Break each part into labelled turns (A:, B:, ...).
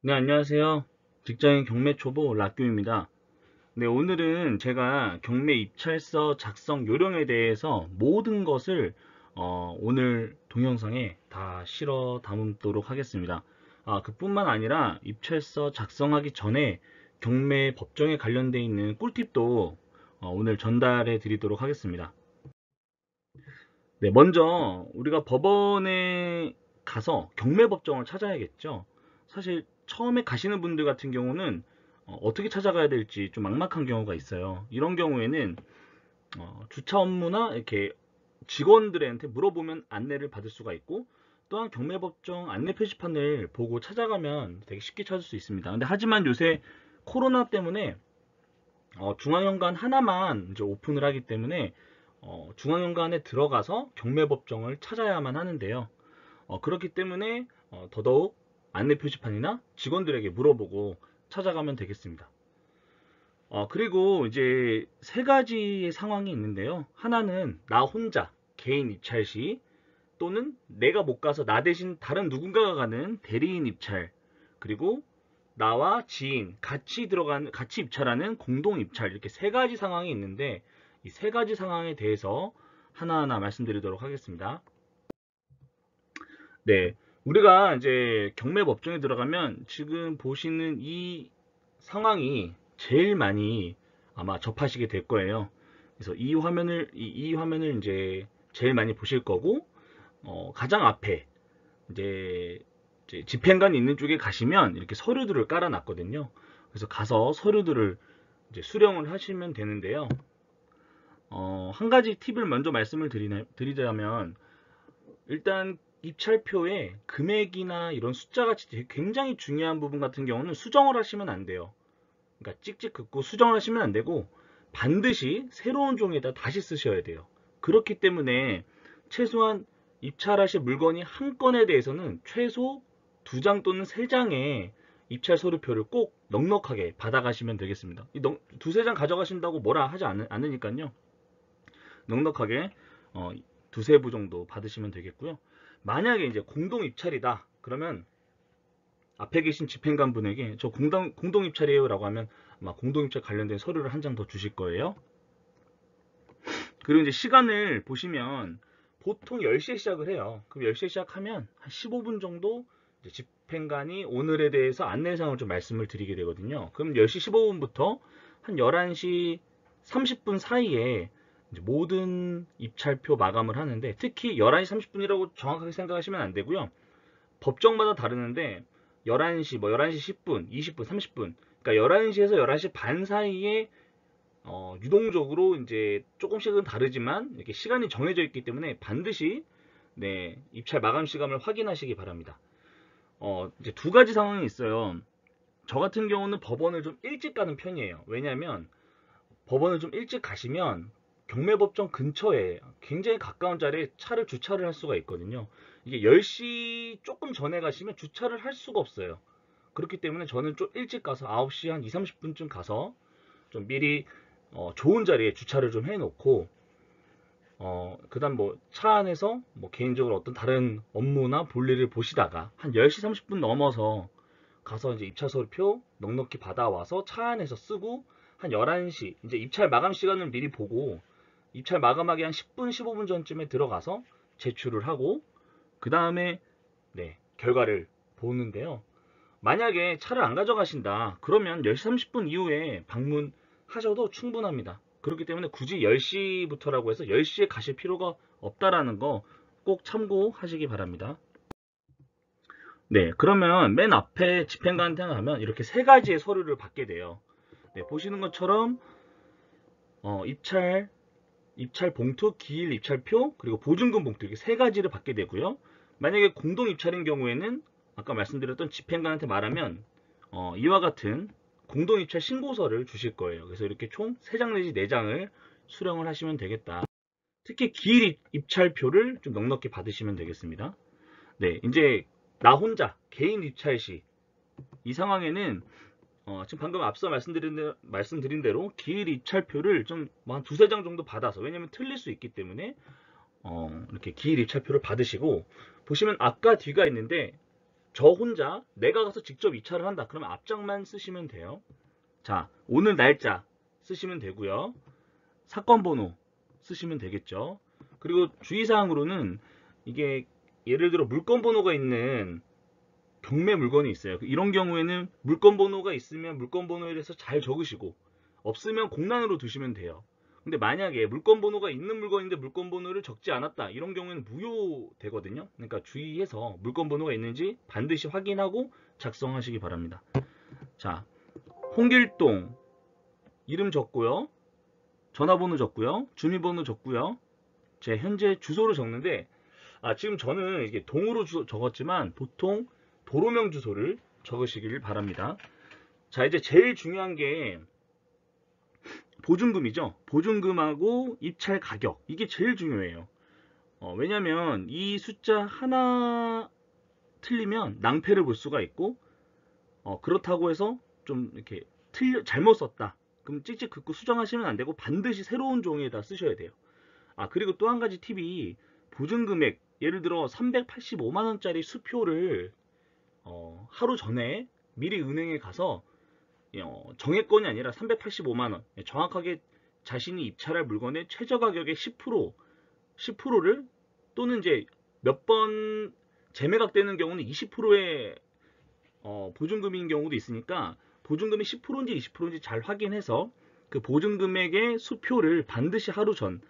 A: 네, 안녕하세요. 직장인 경매 초보 락규입니다. 네, 오늘은 제가 경매 입찰서 작성 요령에 대해서 모든 것을 오늘 동영상에 다 실어 담도록 하겠습니다. 그뿐만 아니라 입찰서 작성하기 전에 경매 법정에 관련되어 있는 꿀팁도 오늘 전달해 드리도록 하겠습니다. 네, 먼저 우리가 법원에 가서 경매법정을 찾아야겠죠. 사실 처음에 가시는 분들 같은 경우는 떻게 찾아가야 될지 좀 막막한 경우가 있어요. 이런 경우에는 주차 업무나 이렇게 직원들한테 물어보면 안내를 받을 수가 있고, 또한 경매법정 안내 표지판을 보고 찾아가면 되게 쉽게 찾을 수 있습니다. 근데 하지만 요새 코로나 때문에 중앙현관 하나만 이제 오픈을 하기 때문에 중앙연관에 들어가서 경매법정을 찾아야만 하는데요. 그렇기 때문에 더더욱 안내 표지판이나 직원들에게 물어보고 찾아가면 되겠습니다. 그리고 이제 세 가지의 상황이 있는데요. 하나는 나 혼자 개인 입찰 시, 또는 내가 못 가서 나 대신 다른 누군가가 가는 대리인 입찰, 그리고 나와 지인 같이 입찰하는 공동 입찰, 이렇게 세 가지 상황이 있는데 이 세 가지 상황에 대해서 하나하나 말씀드리도록 하겠습니다. 네, 우리가 이제 경매 법정에 들어가면 지금 보시는 이 상황이 제일 많이 아마 접하시게 될 거예요. 그래서 이 화면을 이제 제일 많이 보실 거고, 가장 앞에 이제 집행관이 있는 쪽에 가시면 이렇게 서류들을 깔아놨거든요. 그래서 가서 서류들을 이제 수령을 하시면 되는데요. 한 가지 팁을 먼저 드리자면, 일단 입찰표에 금액이나 이런 숫자 같이 굉장히 중요한 부분 같은 경우는 수정을 하시면 안 돼요. 그러니까 찍찍 긋고 수정을 하시면 안 되고, 반드시 새로운 종이에다 다시 쓰셔야 돼요. 그렇기 때문에 최소한 입찰하실 물건이 한 건에 대해서는 최소 2장 또는 3장의 입찰 서류표를 꼭 넉넉하게 받아가시면 되겠습니다. 두세 장 가져가신다고 뭐라 하지 않으니까요. 넉넉하게 두세 부 정도 받으시면 되겠고요. 만약에 이제 공동 입찰이다 그러면 앞에 계신 집행관 분에게 저 공동 입찰이에요 라고 하면 아마 공동 입찰 관련된 서류를 한 장 더 주실 거예요. 그리고 이제 시간을 보시면 보통 10시에 시작을 해요. 그럼 10시에 시작하면 한 15분 정도 이제 집행관이 오늘에 대해서 안내사항을 좀 말씀을 드리게 되거든요. 그럼 10시 15분부터 한 11시 30분 사이에 이제 모든 입찰표 마감을 하는데, 특히 11시 30분이라고 정확하게 생각하시면 안 되고요. 법정마다 다르는데 11시, 뭐 11시 10분, 20분, 30분, 그러니까 11시에서 11시 반 사이에 유동적으로 이제 조금씩은 다르지만 이렇게 시간이 정해져 있기 때문에 반드시 네, 입찰 마감 시간을 확인하시기 바랍니다. 이제 두 가지 상황이 있어요. 저 같은 경우는 법원을 좀 일찍 가는 편이에요. 왜냐하면 법원을 좀 일찍 가시면 경매법정 근처에 굉장히 가까운 자리에 차를 주차를 할 수가 있거든요. 이게 10시 조금 전에 가시면 주차를 할 수가 없어요. 그렇기 때문에 저는 좀 일찍 가서 9시 한 2, 30분쯤 가서 좀 미리 좋은 자리에 주차를 좀 해놓고, 그다음 뭐 차 안에서 뭐 개인적으로 어떤 다른 업무나 볼일을 보시다가 한 10시 30분 넘어서 가서 이제 입찰서표 넉넉히 받아와서 차 안에서 쓰고, 한 11시 이제 입찰 마감 시간을 미리 보고 입찰 마감하기 한 10분 15분 전쯤에 들어가서 제출을 하고, 그 다음에 네, 결과를 보는데요. 만약에 차를 안 가져가신다 그러면 10시 30분 이후에 방문하셔도 충분합니다. 그렇기 때문에 굳이 10시부터라고 해서 10시에 가실 필요가 없다라는 거 꼭 참고하시기 바랍니다. 네, 그러면 맨 앞에 집행관한테 가면 이렇게 세 가지의 서류를 받게 돼요. 네, 보시는 것처럼 입찰 봉투, 기일 입찰표, 그리고 보증금 봉투, 이렇게 세 가지를 받게 되고요. 만약에 공동 입찰인 경우에는 아까 말씀드렸던 집행관한테 말하면 이와 같은 공동 입찰 신고서를 주실 거예요. 그래서 이렇게 총 3장 내지 4장을 수령을 하시면 되겠다. 특히 기일 입찰표를 좀 넉넉히 받으시면 되겠습니다. 네, 이제 나 혼자 개인 입찰 시 이 상황에는 지금 방금 앞서 말씀드린 대로 기일 입찰표를 좀 한 두세 장 정도 받아서, 왜냐면 틀릴 수 있기 때문에 이렇게 기일 입찰표를 받으시고, 보시면 앞과 뒤가 있는데 저 혼자 내가 가서 직접 입찰을 한다. 그러면 앞장만 쓰시면 돼요. 자, 오늘 날짜 쓰시면 되고요. 사건 번호 쓰시면 되겠죠. 그리고 주의사항으로는 이게 예를 들어 물건 번호가 있는 경매 물건이 있어요. 이런 경우에는 물건 번호가 있으면 물건 번호에 대해서 잘 적으시고 없으면 공란으로 두시면 돼요. 근데 만약에 물건 번호가 있는 물건인데 물건 번호를 적지 않았다, 이런 경우에는 무효되거든요. 그러니까 주의해서 물건 번호가 있는지 반드시 확인하고 작성하시기 바랍니다. 자, 홍길동 이름 적고요, 전화번호 적고요, 주민번호 적고요, 제 현재 주소를 적는데, 지금 저는 이게 동으로 적었지만 보통 도로명 주소를 적으시길 바랍니다. 자, 이제 제일 중요한 게 보증금이죠. 보증금하고 입찰 가격, 이게 제일 중요해요. 왜냐면 이 숫자 하나 틀리면 낭패를 볼 수가 있고, 그렇다고 해서 좀 이렇게 잘못 썼다, 그럼 찍찍 긋고 수정하시면 안 되고 반드시 새로운 종이에다 쓰셔야 돼요. 그리고 또 한 가지 팁이, 보증금액, 예를 들어 385만원짜리 수표를 하루 전에 미리 은행에 가서 정액권이 아니라 385만원, 정확하게 자신이 입찰할 물건의 최저가격의 10%를, 또는 이제 몇 번 재매각되는 경우는 20%의 보증금인 경우도 있으니까 보증금이 10%인지 20%인지 잘 확인해서 그 보증금액의 수표를 반드시 하루 전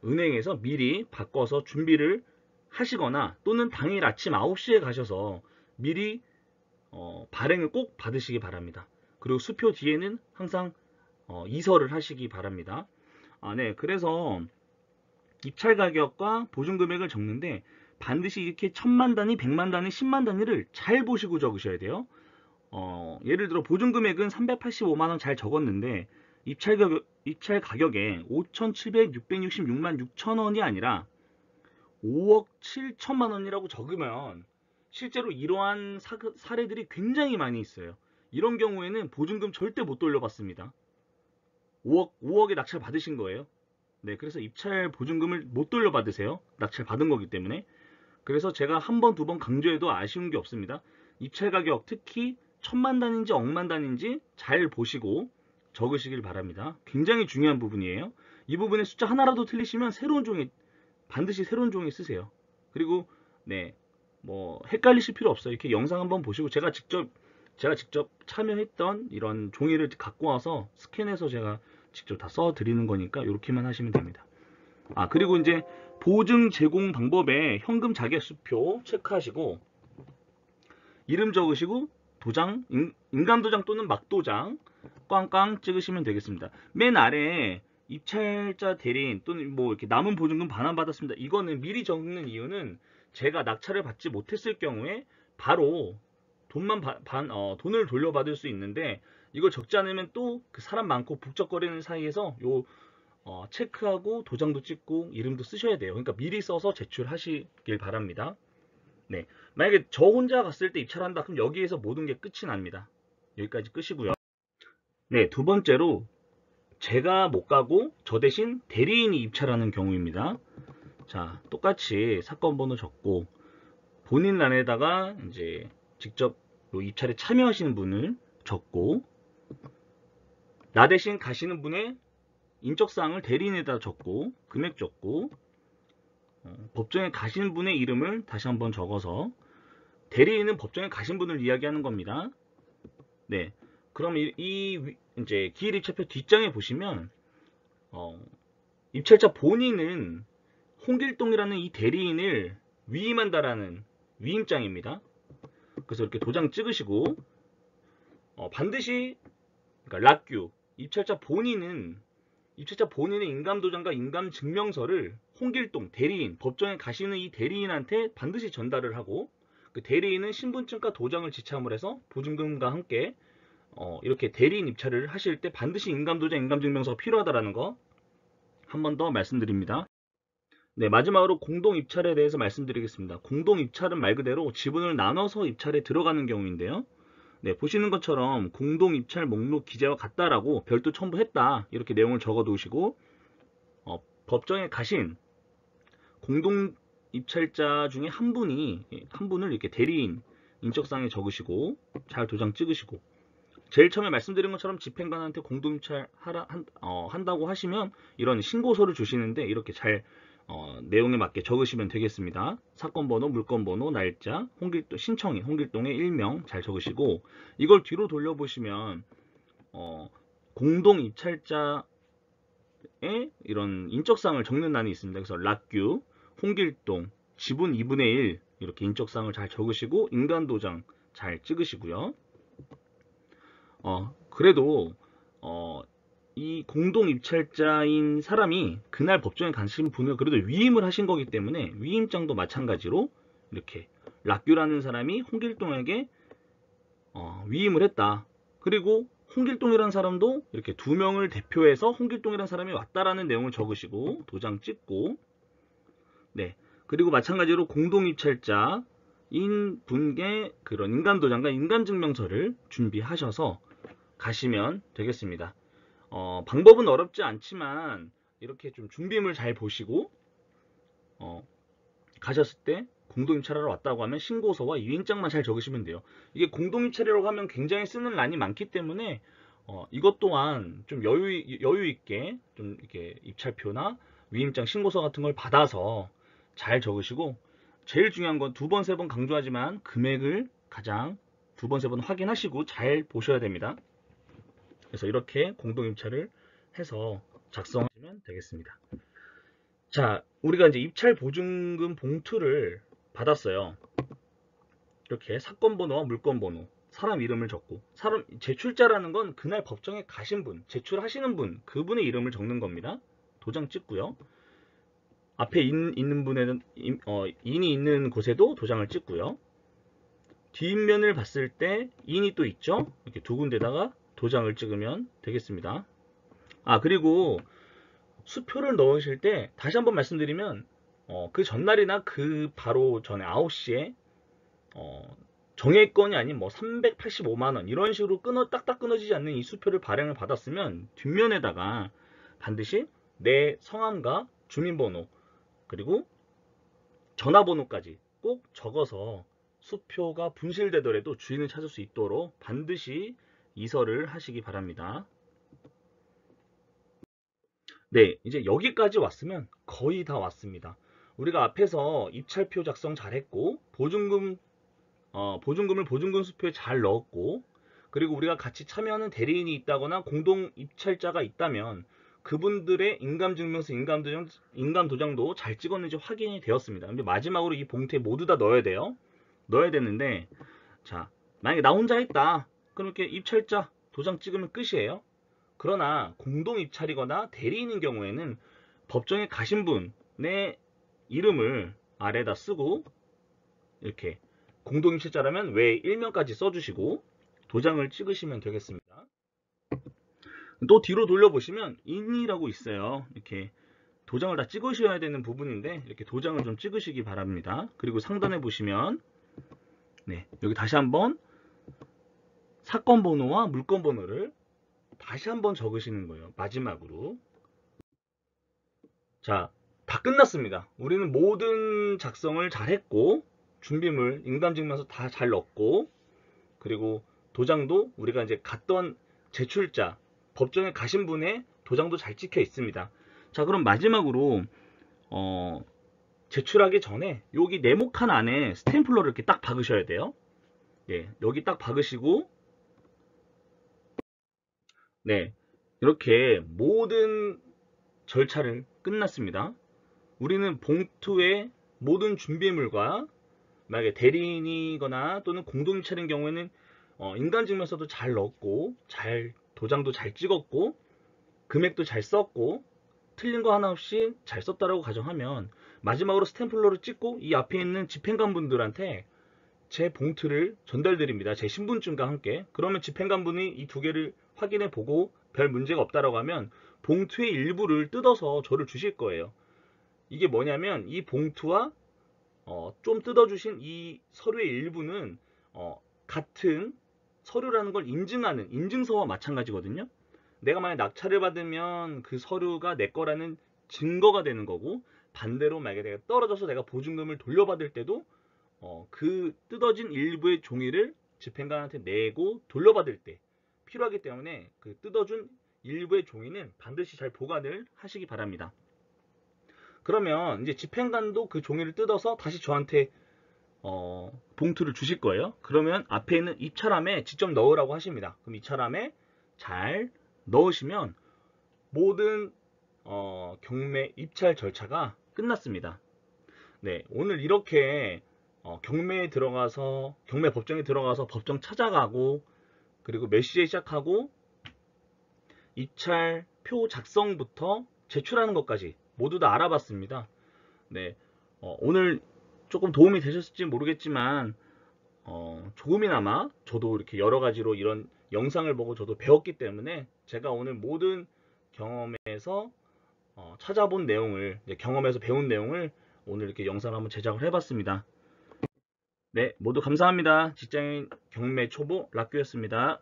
A: 은행에서 미리 바꿔서 준비를 하시거나, 또는 당일 아침 9시에 가셔서 미리 발행을 꼭 받으시기 바랍니다. 그리고 수표 뒤에는 항상 이설을 하시기 바랍니다. 네, 그래서 입찰 가격과 보증 금액을 적는데 반드시 이렇게 1000만 단위, 100만 단위, 10만 단위를 잘 보시고 적으셔야 돼요. 예를 들어 보증 금액은 385만원 잘 적었는데 입찰 가격에 5,766만 6천원이 아니라 5억 7천만 원이라고 적으면 실제로 이러한 사례들이 굉장히 많이 있어요. 이런 경우에는 보증금 절대 못 돌려받습니다. 5억에 낙찰 받으신 거예요. 네, 그래서 입찰 보증금을 못 돌려받으세요. 낙찰 받은 거기 때문에. 그래서 제가 한 번, 두 번 강조해도 아쉬운 게 없습니다. 입찰 가격, 특히 1000만 단인지 억만 단인지 잘 보시고 적으시길 바랍니다. 굉장히 중요한 부분이에요. 이 부분에 숫자 하나라도 틀리시면 반드시 새로운 종이 쓰세요. 그리고 네, 뭐 헷갈리실 필요 없어요. 이렇게 영상 한번 보시고 제가 직접 참여했던 이런 종이를 갖고 와서 스캔해서 제가 직접 다 써 드리는 거니까 이렇게만 하시면 됩니다. 그리고 이제 보증 제공 방법에 현금 자격 수표 체크하시고 이름 적으시고 도장, 인감도장 또는 막도장 꽝꽝 찍으시면 되겠습니다. 맨 아래에 입찰자 대리인 또는 뭐 이렇게 남은 보증금 반환받았습니다. 이거는 미리 적는 이유는 제가 낙찰을 받지 못했을 경우에 바로 돈을 돌려받을 수 있는데, 이걸 적지 않으면 또 그 사람 많고 북적거리는 사이에서 체크하고 도장도 찍고 이름도 쓰셔야 돼요. 그러니까 미리 써서 제출하시길 바랍니다. 네, 만약에 저 혼자 갔을 때 입찰한다, 그럼 여기에서 모든 게 끝이 납니다. 여기까지 끝이고요. 네, 두 번째로 제가 못 가고 저 대신 대리인이 입찰하는 경우입니다. 자, 똑같이 사건 번호 적고 본인 란에다가 이제 직접 입찰에 참여하시는 분을 적고, 나 대신 가시는 분의 인적사항을 대리인에다 적고 금액 적고, 법정에 가신 분의 이름을 다시 한번 적어서, 대리인은 법정에 가신 분을 이야기하는 겁니다. 네, 그럼 이제 기일 입찰표 뒷장에 보시면 입찰자 본인은 홍길동이라는 이 대리인을 위임한다라는 위임장입니다. 그래서 이렇게 도장 찍으시고 반드시, 그러니까 락규 입찰자 본인의 인감도장과 인감증명서를 홍길동 대리인, 법정에 가시는 이 대리인한테 반드시 전달을 하고, 그 대리인은 신분증과 도장을 지참을 해서 보증금과 함께 이렇게 대리인 입찰을 하실 때 반드시 인감도장, 인감증명서가 필요하다라는 거 한 번 더 말씀드립니다. 네, 마지막으로 공동 입찰에 대해서 말씀드리겠습니다. 공동 입찰은 말 그대로 지분을 나눠서 입찰에 들어가는 경우인데요. 네, 보시는 것처럼 공동 입찰 목록 기재와 같다라고 별도 첨부했다, 이렇게 내용을 적어 두시고, 법정에 가신 공동 입찰자 중에 한 분을 이렇게 대리인이 인적사항에 적으시고 잘 도장 찍으시고, 제일 처음에 말씀드린 것처럼 집행관한테 공동입찰 한다고 하시면 이런 신고서를 주시는데 이렇게 잘 내용에 맞게 적으시면 되겠습니다. 사건 번호, 물건 번호, 날짜, 신청인 홍길동의 일명 잘 적으시고, 이걸 뒤로 돌려보시면 공동 입찰자의 이런 인적사항을 적는欄이 있습니다. 그래서 락규, 홍길동, 지분 2분의 1 이렇게 인적사항을 잘 적으시고 인간도장 잘 찍으시고요. 그래도 이 공동 입찰자인 사람이 그날 법정에 가신 분을 그래도 위임을 하신 거기 때문에 위임장도 마찬가지로 이렇게 락규라는 사람이 홍길동에게 위임을 했다. 그리고 홍길동이라는 사람도 이렇게 2명을 대표해서 홍길동이라는 사람이 왔다라는 내용을 적으시고 도장 찍고, 네, 그리고 마찬가지로 공동 입찰자인 분께 그런 인간도장과 인간증명서를 준비하셔서 가시면 되겠습니다. 방법은 어렵지 않지만 이렇게 좀 준비물 잘 보시고 가셨을 때 공동입찰하러 왔다고 하면 신고서와 유인장만 잘 적으시면 돼요. 이게 공동입찰이라고 하면 굉장히 쓰는 란이 많기 때문에 이것 또한 좀 여유 있게 좀 이렇게 입찰표나 위임장, 신고서 같은 걸 받아서 잘 적으시고, 제일 중요한 건 2번, 3번 강조하지만 금액을 가장 2번, 3번 확인하시고 잘 보셔야 됩니다. 그래서 이렇게 공동입찰을 해서 작성하시면 되겠습니다. 자, 우리가 이제 입찰 보증금 봉투를 받았어요. 이렇게 사건 번호와 물건 번호, 사람 이름을 적고, 사람 제출자라는 건 그날 법정에 가신 분, 제출하시는 분, 그분의 이름을 적는 겁니다. 도장 찍고요. 앞에 있는 분에는 인이 있는 곳에도 도장을 찍고요. 뒷면을 봤을 때 인이 또 있죠. 이렇게 2군데다가 도장을 찍으면 되겠습니다. 그리고 수표를 넣으실 때 다시 한번 말씀드리면 그 전날이나 그 바로 전에 9시에 정액건이 아닌 뭐 385만원 이런 식으로 딱딱 끊어지지 않는 이 수표를 발행을 받았으면 뒷면에다가 반드시 내 성함과 주민번호 그리고 전화번호까지 꼭 적어서 수표가 분실되더라도 주인을 찾을 수 있도록 반드시 이설을 하시기 바랍니다. 네, 이제 여기까지 왔으면 거의 다 왔습니다. 우리가 앞에서 입찰표 작성 잘했고, 보증금을 보증금 수표에 잘 넣었고, 그리고 우리가 같이 참여하는 대리인이 있다거나 공동 입찰자가 있다면 그분들의 인감증명서, 인감도장도 잘 찍었는지 확인이 되었습니다. 근데 마지막으로 이 봉투에 모두 다 넣어야 돼요. 넣어야 되는데, 자, 만약에 나 혼자 했다. 그럼 이렇게 입찰자 도장 찍으면 끝이에요. 그러나 공동 입찰이거나 대리인인 경우에는 법정에 가신 분의 이름을 아래다 쓰고, 이렇게 공동 입찰자라면 외 일명까지 써주시고 도장을 찍으시면 되겠습니다. 또 뒤로 돌려보시면 인이라고 있어요. 이렇게 도장을 다 찍으셔야 되는 부분인데 이렇게 도장을 좀 찍으시기 바랍니다. 그리고 상단에 보시면 네, 여기 다시 한번 사건 번호와 물건 번호를 다시 한번 적으시는 거예요. 마지막으로. 자, 다 끝났습니다. 우리는 모든 작성을 잘 했고, 준비물, 인감증명서 다 잘 넣었고, 그리고 도장도 우리가 이제 갔던 제출자, 법정에 가신 분의 도장도 잘 찍혀 있습니다. 자, 그럼 마지막으로 제출하기 전에 여기 네모칸 안에 스탬플러를 이렇게 딱 박으셔야 돼요. 예, 여기 딱 박으시고, 네, 이렇게 모든 절차를 끝났습니다. 우리는 봉투에 모든 준비물과 만약에 대리인이거나 또는 공동입찰인 경우에는 인감증명서도 잘 넣었고, 도장도 잘 찍었고, 금액도 잘 썼고, 틀린 거 하나 없이 잘 썼다라고 가정하면 마지막으로 스탬플러를 찍고 이 앞에 있는 집행관분들한테 제 봉투를 전달드립니다. 제 신분증과 함께. 그러면 집행관분이 이 2개를 확인해 보고 별 문제가 없다라고 하면 봉투의 일부를 뜯어서 저를 주실 거예요. 이게 뭐냐면 이 봉투와 좀 뜯어주신 이 서류의 일부는 같은 서류라는 걸 인증하는 인증서와 마찬가지거든요. 내가 만약 낙찰을 받으면 그 서류가 내 거라는 증거가 되는 거고, 반대로 만약에 내가 떨어져서 내가 보증금을 돌려받을 때도 그 뜯어진 일부의 종이를 집행관한테 내고 돌려받을 때 필요하기 때문에 그 뜯어준 일부의 종이는 반드시 잘 보관을 하시기 바랍니다. 그러면 이제 집행관도 그 종이를 뜯어서 다시 저한테 봉투를 주실 거예요. 그러면 앞에 있는 입찰함에 직접 넣으라고 하십니다. 그럼 입찰함에 잘 넣으시면 모든 경매 입찰 절차가 끝났습니다. 네, 오늘 이렇게 경매 법정에 들어가서 법정 찾아가고 그리고 몇 시에 시작하고 입찰표 작성부터 제출하는 것까지 모두 다 알아봤습니다. 네, 오늘 조금 도움이 되셨을지 모르겠지만 조금이나마 저도 이렇게 여러 가지로 이런 영상을 보고 저도 배웠기 때문에 제가 오늘 모든 경험에서 찾아본 내용을, 경험에서 배운 내용을 오늘 이렇게 영상을 한번 제작을 해봤습니다. 네, 모두 감사합니다. 직장인 경매 초보 락규였습니다.